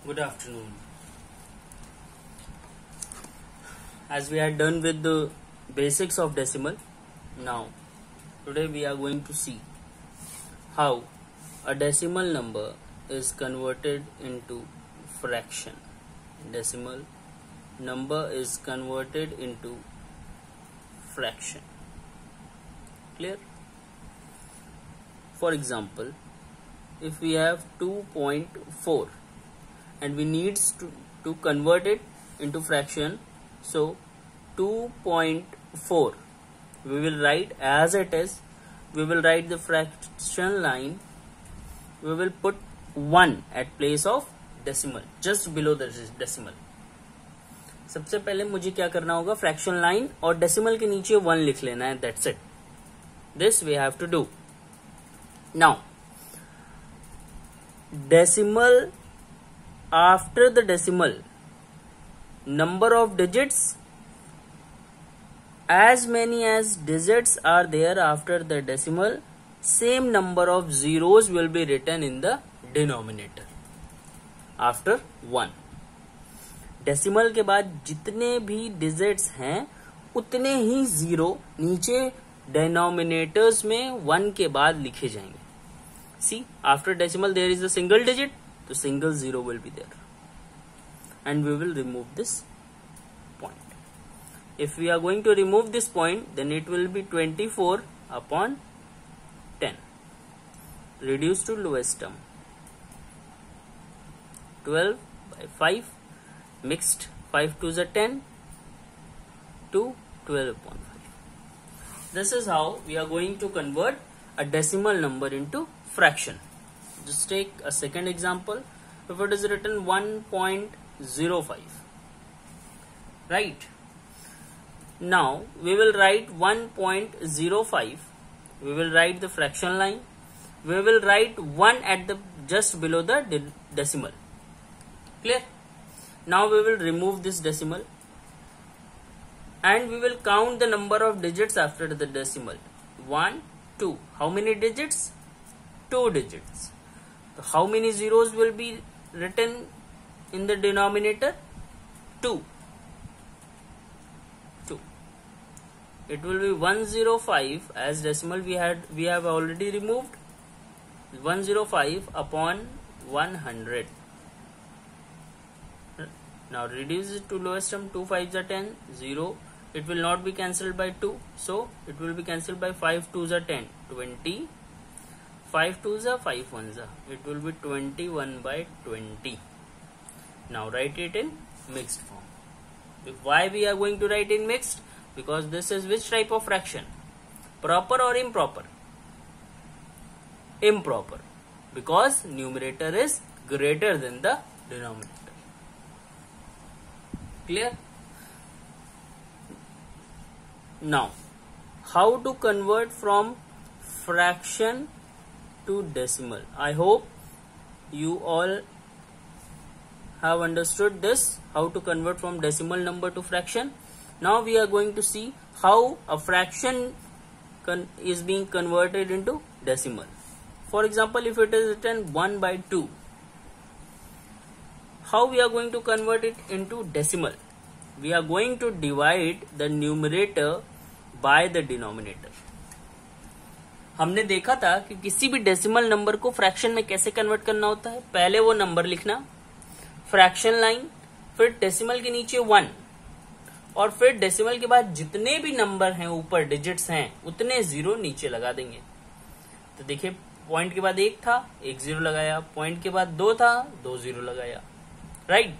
Good afternoon. As we are done with the basics of decimal, now today we are going to see how a decimal number is converted into fraction. Decimal number is converted into fraction. Clear? For example, if we have 2.4 and we need to convert it into fraction, so 2.4 we will write as it is. We will write the fraction line. We will put 1 at place of decimal, just below the decimal. सबसे पहले मुझे क्या करना होगा, fraction line और decimal के नीचे 1 लिख लेना है. That's it. This we have to do. Now decimal, after the decimal, number of digits, as many as digits are there after the decimal, same number of zeros will be written in the denominator after 1. decimal के बाद जितने भी digits हैं उतने ही zero नीचे denominators में 1 के बाद लिखे जाएंगे. See, after decimal there is a single digit, so single zero will be there, and we will remove this point. If we are going to remove this point, then it will be 24 upon 10. Reduce to lowest term. 12 by 5 mixed, 5 to the 10 to 12 upon 5. This is how we are going to convert a decimal number into fraction. Just take a second example. If it is written 1.05, right? Now we will write 1.05. We will write the fraction line. We will write 1 at the just below the decimal. Clear? Now we will remove this decimal and we will count the number of digits after the decimal. 1, 2. How many digits? 2 digits. So how many zeros will be written in the denominator? 2. It will be 105, as decimal we have already removed. 105 upon 100. Now reduce it to lowest term. 2 5s are 10, 0. It will not be cancelled by 2, so it will be cancelled by 5 2s are 10, 20. 5 2s are 5 1s are. It will be 21 by 20. Now write it in mixed form. Why we are going to write in mixed? Because this is which type of fraction? Proper or improper? Improper. Because numerator is greater than the denominator. Clear? Now, how to convert from fraction to decimal? I hope you all have understood this, how to convert from decimal number to fraction. Now we are going to see how a fraction is being converted into decimal. For example, if it is written 1 by 2, how we are going to convert it into decimal? We are going to divide the numerator by the denominator. हमने देखा था कि किसी भी decimal number को fraction में कैसे convert करना होता है. पहले वो नंबर लिखना, फ्रैक्शन लाइन, फिर डेसिमल के नीचे 1, और फिर डेसिमल के बाद जितने भी नंबर हैं ऊपर डिजिट्स हैं उतने जीरो नीचे लगा देंगे. तो देखिए, पॉइंट के बाद 1 था, 1 जीरो लगाया. पॉइंट के बाद 2 था, 2 जीरो लगाया. राइट?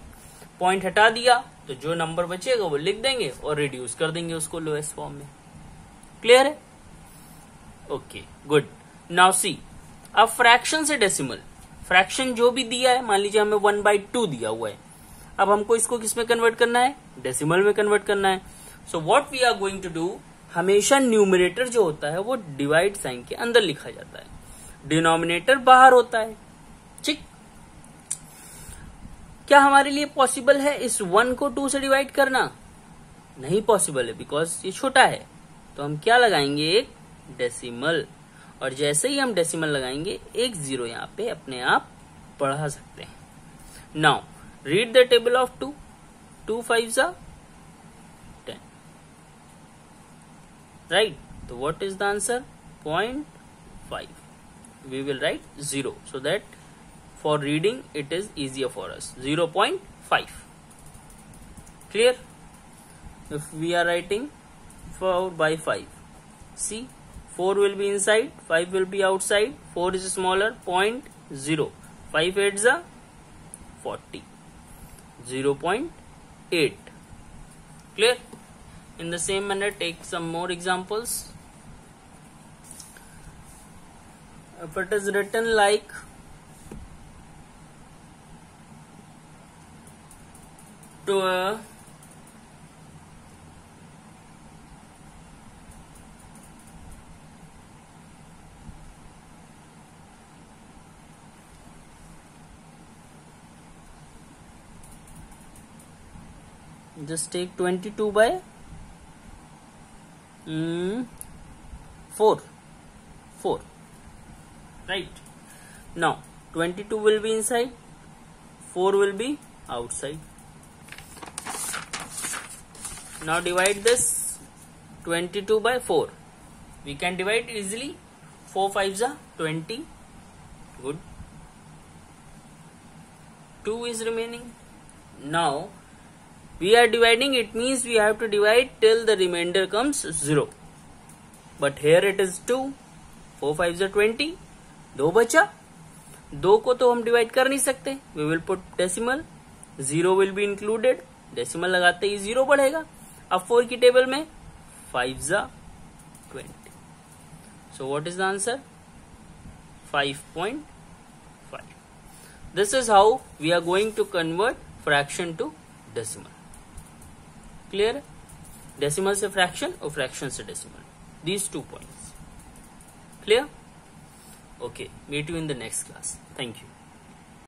पॉइंट हटा दिया तो जो नंबर बचेगा वो लिख देंगे और रिड्यूस कर देंगे उसको लोएस्ट फॉर्म में. क्लियर है? Okay, good. नाउ सी, अब फ्रैक्शन से डेसिमल, फ्रैक्शन जो भी दिया है, मान लीजिए हमें 1/2 दिया हुआ है. अब हमको इसको किस में कन्वर्ट करना है? डेसिमल में कन्वर्ट करना है. So what we are going to do, हमेशा न्यूमरेटर जो होता है वो डिवाइड साइन के अंदर लिखा जाता है, डिनोमिनेटर बाहर होता है. ठीक? क्या हमारे लिए पॉसिबल है इस 1 को 2 से डिवाइड करना? नहीं पॉसिबल है, बिकॉज ये छोटा है. तो हम क्या लगाएंगे? एक डेसिमल. और जैसे ही हम डेसिमल लगाएंगे, एक जीरो यहाँ पे अपने आप बढ़ा सकते हैं. Now Read the table of 2. 2 5s are 10. Right? So what is the answer? 0.5. We will write 0 so that for reading it is easier for us. 0.5. Clear? If we are writing 4 by 5, see, 4 will be inside, 5 will be outside, 4 is smaller, 0.0. 5 8s are 40. 0.8. Clear? In the same manner, take some more examples. If it is written like to just take 22 by 4. Right? Now 22 will be inside, 4 will be outside. Now divide this 22 by 4. We can divide easily. 4 5s are 20. Good. 2 is remaining. Now we are dividing, it means we have to divide till the remainder comes 0. But here it is 2. 4 5s are 20. 2 बचा. 2 को तो हम divide कर नहीं सकते. We will put decimal. 0 will be included. Decimal लगाते ही 0 बढ़ेगा. अब 4 की टेबल में 5s are 20. So what is the answer? 5.5. This is how we are going to convert fraction to decimal. Clear? Decimal से fraction और fraction से decimal. These 2 points. Clear? Okay. Meet you in the next class. Thank you.